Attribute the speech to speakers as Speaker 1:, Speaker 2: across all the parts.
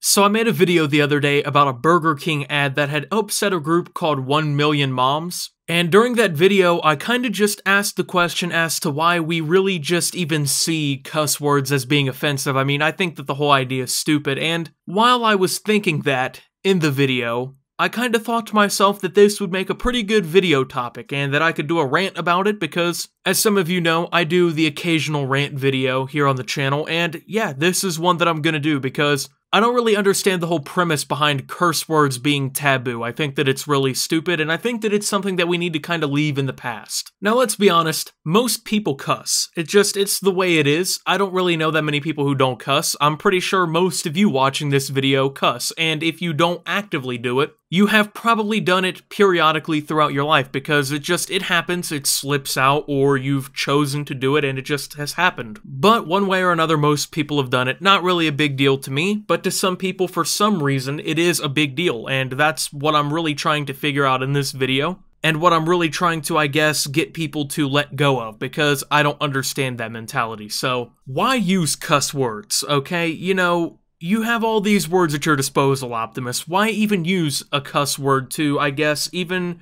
Speaker 1: So I made a video the other day about a Burger King ad that had upset a group called 1 Million Moms. And during that video, I kinda just asked the question as to why we really just even see cuss words as being offensive. I mean, I think that the whole idea is stupid, and while I was thinking that in the video, I kinda thought to myself that this would make a pretty good video topic, and that I could do a rant about it because, as some of you know, I do the occasional rant video here on the channel, and yeah, this is one that I'm gonna do because I don't really understand the whole premise behind curse words being taboo. I think that it's really stupid, and I think that it's something that we need to kind of leave in the past. Now, let's be honest, most people cuss. It's the way it is. I don't really know that many people who don't cuss. I'm pretty sure most of you watching this video cuss, and if you don't actively do it, you have probably done it periodically throughout your life because it happens, it slips out, or you've chosen to do it and it just has happened. But one way or another, most people have done it. Not really a big deal to me, but to some people, for some reason, it is a big deal, and that's what I'm really trying to figure out in this video. And what I'm really trying to, I guess, get people to let go of, because I don't understand that mentality. So, why use cuss words, okay? You know, you have all these words at your disposal, Optimus. Why even use a cuss word to, I guess, even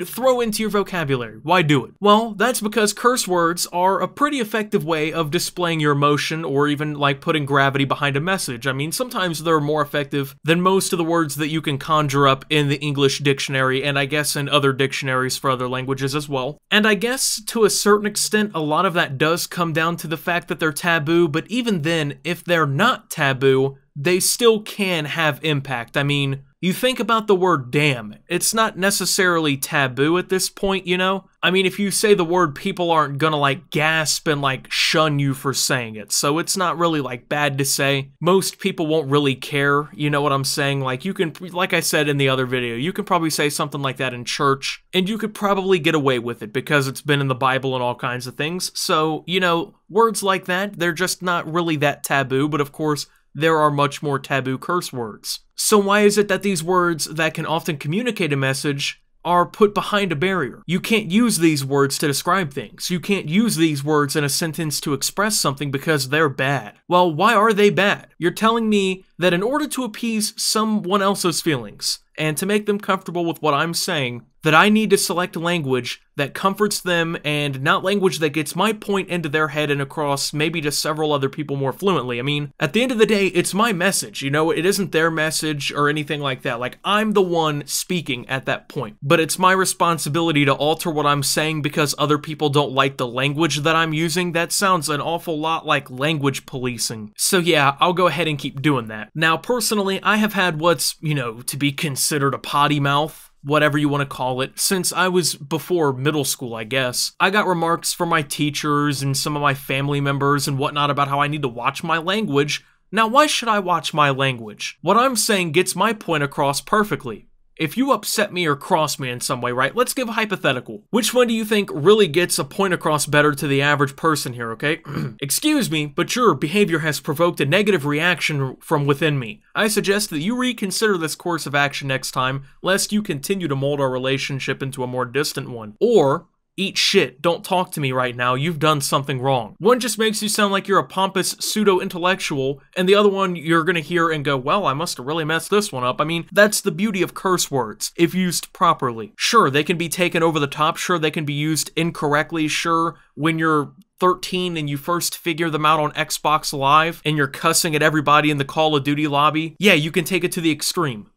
Speaker 1: throw into your vocabulary? Why do it? Well, that's because curse words are a pretty effective way of displaying your emotion or even like putting gravity behind a message. I mean, sometimes they're more effective than most of the words that you can conjure up in the English dictionary, and I guess in other dictionaries for other languages as well. And I guess to a certain extent, a lot of that does come down to the fact that they're taboo, but even then, if they're not taboo, they still can have impact. I mean, you think about the word damn, it's not necessarily taboo at this point, you know? I mean, if you say the word, people aren't gonna like gasp and like shun you for saying it, so it's not really like bad to say. Most people won't really care, you know what I'm saying? Like you can, like I said in the other video, you can probably say something like that in church, and you could probably get away with it because it's been in the Bible and all kinds of things. So, you know, words like that, they're just not really that taboo, but of course, there are much more taboo curse words. So why is it that these words that can often communicate a message are put behind a barrier? You can't use these words to describe things. You can't use these words in a sentence to express something because they're bad. Well, why are they bad? You're telling me that in order to appease someone else's feelings and to make them comfortable with what I'm saying, that I need to select language that comforts them and not language that gets my point into their head and across maybe to several other people more fluently. I mean, at the end of the day, it's my message, you know? It isn't their message or anything like that. Like, I'm the one speaking at that point. But it's my responsibility to alter what I'm saying because other people don't like the language that I'm using. That sounds an awful lot like language policing. So yeah, I'll go ahead and keep doing that. Now, personally, I have had what's, you know, to be considered a potty mouth, whatever you want to call it, since I was before middle school, I guess. I got remarks from my teachers and some of my family members and whatnot about how I need to watch my language. Now, why should I watch my language? What I'm saying gets my point across perfectly. If you upset me or cross me in some way, right? Let's give a hypothetical. Which one do you think really gets a point across better to the average person here, okay? Excuse me, but your behavior has provoked a negative reaction from within me. I suggest that you reconsider this course of action next time, lest you continue to mold our relationship into a more distant one. Or, eat shit, don't talk to me right now, you've done something wrong. One just makes you sound like you're a pompous pseudo-intellectual, and the other one you're gonna hear and go, well, I must have really messed this one up. I mean, that's the beauty of curse words, if used properly. Sure, they can be taken over the top, sure, they can be used incorrectly, sure, when you're 13 and you first figure them out on Xbox Live, and you're cussing at everybody in the Call of Duty lobby, yeah, you can take it to the extreme.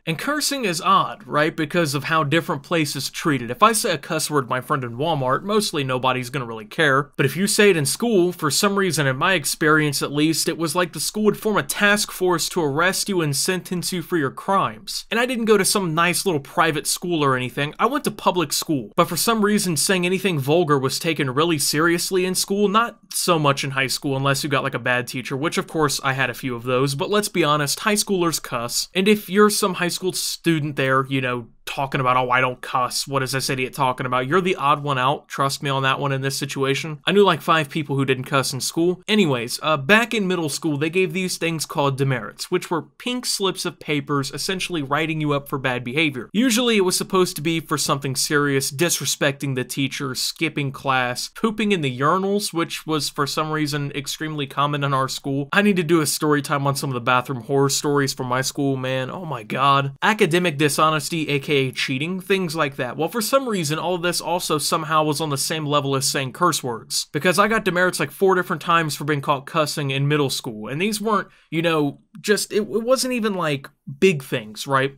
Speaker 1: And cursing is odd, right? Because of how different places treat it. If I say a cuss word to my friend in Walmart, mostly nobody's gonna really care. But if you say it in school, for some reason, in my experience at least, it was like the school would form a task force to arrest you and sentence you for your crimes. And I didn't go to some nice little private school or anything. I went to public school. But for some reason, saying anything vulgar was taken really seriously in school. Not so much in high school unless you got like a bad teacher, which of course I had a few of those. But let's be honest, high schoolers cuss. And if you're some high school student there, you know, talking about, oh, I don't cuss. What is this idiot talking about? You're the odd one out. Trust me on that one in this situation. I knew like 5 people who didn't cuss in school. Anyways, back in middle school, they gave these things called demerits, which were pink slips of papers essentially writing you up for bad behavior. Usually it was supposed to be for something serious, disrespecting the teacher, skipping class, pooping in the urinals, which was for some reason extremely common in our school. I need to do a story time on some of the bathroom horror stories from my school, man. Oh my god. Academic dishonesty, aka cheating, things like that. Well, for some reason, all of this also somehow was on the same level as saying curse words. Because I got demerits like 4 different times for being caught cussing in middle school. And these weren't, you know, just, it wasn't even like big things, right?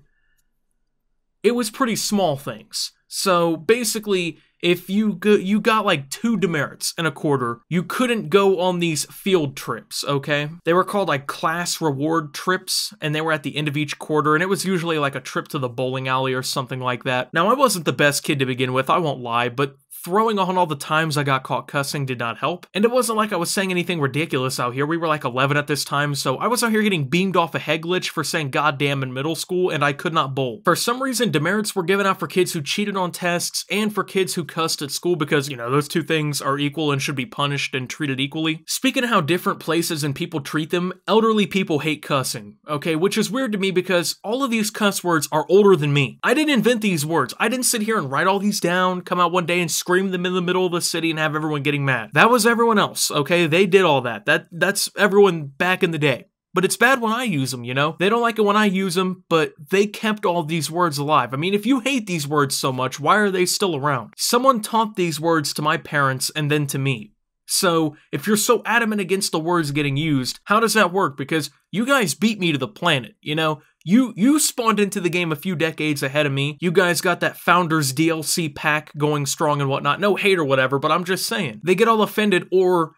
Speaker 1: It was pretty small things. So basically, if you got like 2 demerits in a quarter, you couldn't go on these field trips, okay? They were called like class reward trips, and they were at the end of each quarter, and it was usually like a trip to the bowling alley or something like that. Now, I wasn't the best kid to begin with, I won't lie, but throwing on all the times I got caught cussing did not help. And it wasn't like I was saying anything ridiculous out here. We were like 11 at this time, so I was out here getting beamed off a head glitch for saying goddamn in middle school, and I could not bowl. For some reason, demerits were given out for kids who cheated on tests and for kids who cussed at school because, you know, those 2 things are equal and should be punished and treated equally. Speaking of how different places and people treat them, elderly people hate cussing, okay? Which is weird to me because all of these cuss words are older than me. I didn't invent these words. I didn't sit here and write all these down, come out one day and scream them in the middle of the city and have everyone getting mad. That was everyone else, okay? They did all that. That's everyone back in the day. But it's bad when I use them, you know? They don't like it when I use them, but they kept all these words alive. I mean, if you hate these words so much, why are they still around? Someone taught these words to my parents and then to me. So, if you're so adamant against the words getting used, how does that work? Because you guys beat me to the planet, you know? You spawned into the game a few decades ahead of me. You guys got that Founders DLC pack going strong and whatnot. No hate or whatever, but I'm just saying. They get all offended, or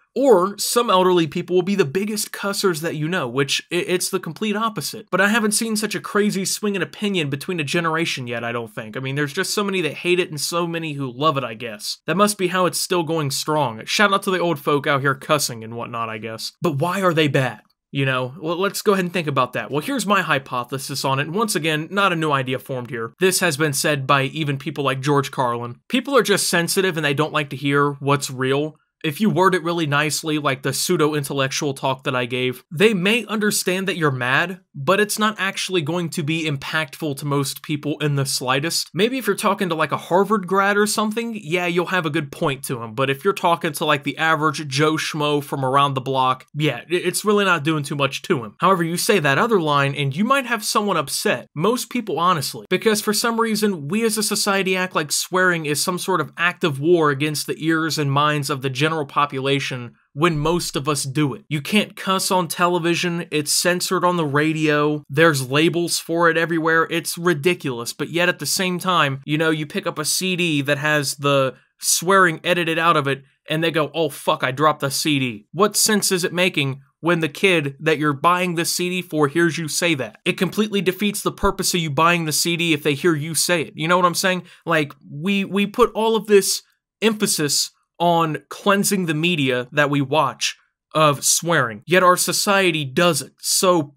Speaker 1: some elderly people will be the biggest cussers that you know, which it's the complete opposite. But I haven't seen such a crazy swing in opinion between a generation yet, I don't think. I mean, there's just so many that hate it and so many who love it, I guess. That must be how it's still going strong. Shout out to the old folk out here cussing and whatnot, I guess. But why are they bad? You know, well, let's go ahead and think about that. Well, here's my hypothesis on it. And once again, not a new idea formed here. This has been said by even people like George Carlin. People are just sensitive and they don't like to hear what's real. If you word it really nicely, like the pseudo-intellectual talk that I gave, they may understand that you're mad, but it's not actually going to be impactful to most people in the slightest. Maybe if you're talking to like a Harvard grad or something, yeah, you'll have a good point to him. But if you're talking to like the average Joe Schmo from around the block, yeah, it's really not doing too much to him. However, you say that other line and you might have someone upset. Most people, honestly. Because for some reason, we as a society act like swearing is some sort of act of war against the ears and minds of the general population when most of us do it. You can't cuss on television, it's censored on the radio, there's labels for it everywhere, it's ridiculous, but yet at the same time, you know, you pick up a CD that has the swearing edited out of it, and they go, oh fuck, I dropped the CD. What sense is it making when the kid that you're buying the CD for hears you say that? It completely defeats the purpose of you buying the CD if they hear you say it. You know what I'm saying? Like, we put all of this emphasis on cleansing the media that we watch of swearing, yet our society does it so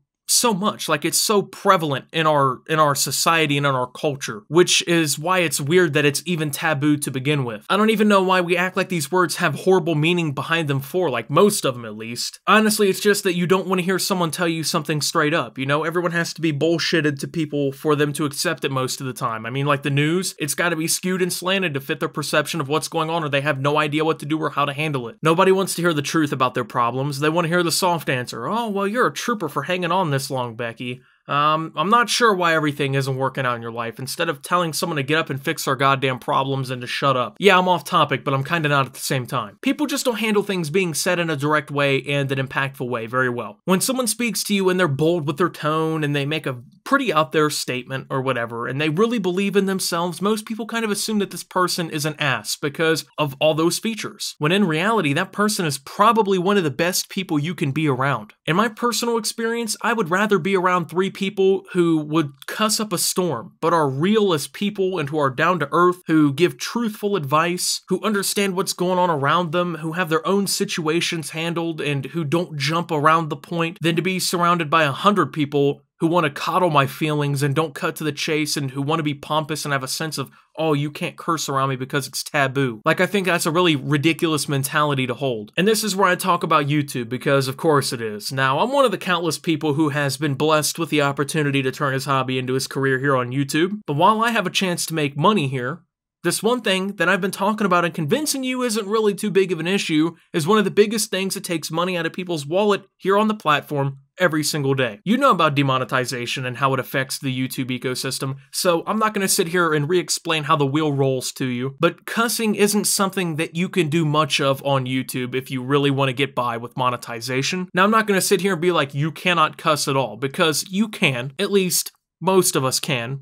Speaker 1: much. Like, it's so prevalent in our society and in our culture, which is why it's weird that it's even taboo to begin with. I don't even know why we act like these words have horrible meaning behind them for, like most of them at least. Honestly, it's just that you don't want to hear someone tell you something straight up, you know? Everyone has to be bullshitted to people for them to accept it most of the time. I mean, like the news, it's got to be skewed and slanted to fit their perception of what's going on, or they have no idea what to do or how to handle it. Nobody wants to hear the truth about their problems. They want to hear the soft answer. Oh, well, you're a trooper for hanging on this long, Becky. I'm not sure why everything isn't working out in your life. Instead of telling someone to get up and fix our goddamn problems and to shut up. Yeah, I'm off topic, but I'm kinda not at the same time. People just don't handle things being said in a direct way and an impactful way very well. When someone speaks to you and they're bold with their tone and they make a pretty out there statement or whatever, and they really believe in themselves, most people kind of assume that this person is an ass because of all those features. When in reality, that person is probably one of the best people you can be around. In my personal experience, I would rather be around 3 people who would cuss up a storm, but are real as people and who are down to earth, who give truthful advice, who understand what's going on around them, who have their own situations handled, and who don't jump around the point, than to be surrounded by 100 people who want to coddle my feelings and don't cut to the chase and who want to be pompous and have a sense of, oh, you can't curse around me because it's taboo. Like, I think that's a really ridiculous mentality to hold. And this is where I talk about YouTube, because of course it is. Now, I'm one of the countless people who has been blessed with the opportunity to turn his hobby into his career here on YouTube. But while I have a chance to make money here, this one thing that I've been talking about and convincing you isn't really too big of an issue is one of the biggest things that takes money out of people's wallet here on the platform every single day. You know about demonetization and how it affects the YouTube ecosystem, so I'm not going to sit here and re-explain how the wheel rolls to you, but cussing isn't something that you can do much of on YouTube if you really want to get by with monetization. Now, I'm not going to sit here and be like, you cannot cuss at all, because you can. At least, most of us can.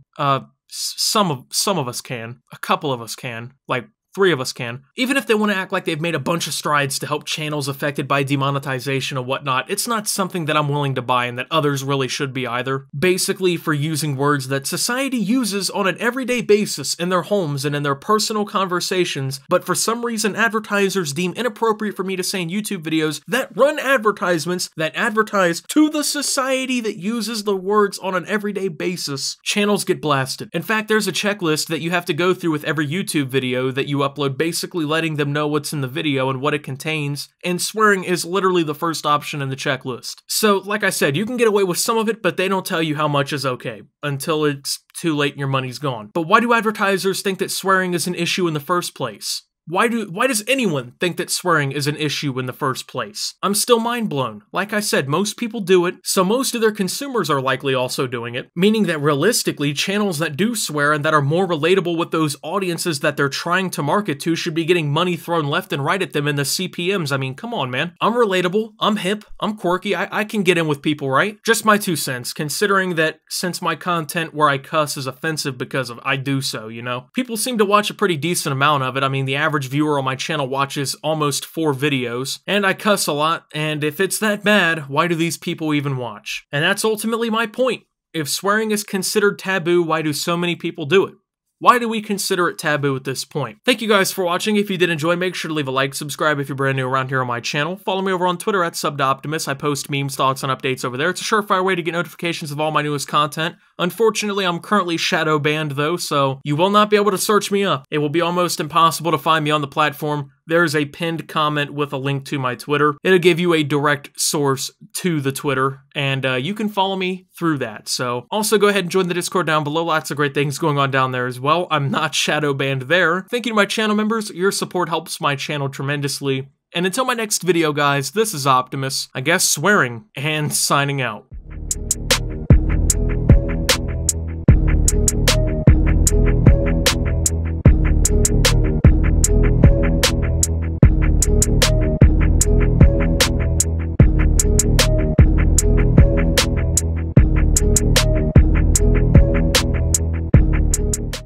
Speaker 1: Some of us can. A couple of us can. Like, 3 of us can. Even if they want to act like they've made a bunch of strides to help channels affected by demonetization or whatnot, it's not something that I'm willing to buy and that others really should be either. Basically, for using words that society uses on an everyday basis in their homes and in their personal conversations, but for some reason advertisers deem inappropriate for me to say in YouTube videos that run advertisements that advertise to the society that uses the words on an everyday basis, channels get blasted. In fact, there's a checklist that you have to go through with every YouTube video that you upload, basically letting them know what's in the video and what it contains, and swearing is literally the first option in the checklist. So, like I said, you can get away with some of it, but they don't tell you how much is okay, until it's too late and your money's gone. But why do advertisers think that swearing is an issue in the first place? Why does anyone think that swearing is an issue in the first place? I'm still mind blown. Like I said, most people do it, so most of their consumers are likely also doing it, meaning that realistically, channels that do swear and that are more relatable with those audiences that they're trying to market to should be getting money thrown left and right at them in the CPMs. I mean, come on, man. I'm relatable, I'm hip, I'm quirky, I can get in with people, right? Just my 2 cents, considering that since my content where I cuss is offensive because of I do so, you know? People seem to watch a pretty decent amount of it. I mean, the average viewer on my channel watches almost 4 videos, and I cuss a lot, and if it's that bad, why do these people even watch? And that's ultimately my point. If swearing is considered taboo, why do so many people do it? Why do we consider it taboo at this point? Thank you guys for watching. If you did enjoy, make sure to leave a like, subscribe if you're brand new around here on my channel. Follow me over on Twitter at @SubToOptimus. I post memes, thoughts, and updates over there. It's a surefire way to get notifications of all my newest content. Unfortunately, I'm currently shadow banned though, so you will not be able to search me up. It will be almost impossible to find me on the platform. There's a pinned comment with a link to my Twitter. It'll give you a direct source to the Twitter, and you can follow me through that. So also go ahead and join the Discord down below. Lots of great things going on down there as well. I'm not shadow banned there. Thank you to my channel members. Your support helps my channel tremendously. And until my next video, guys, this is Optimus, I guess swearing, and signing out.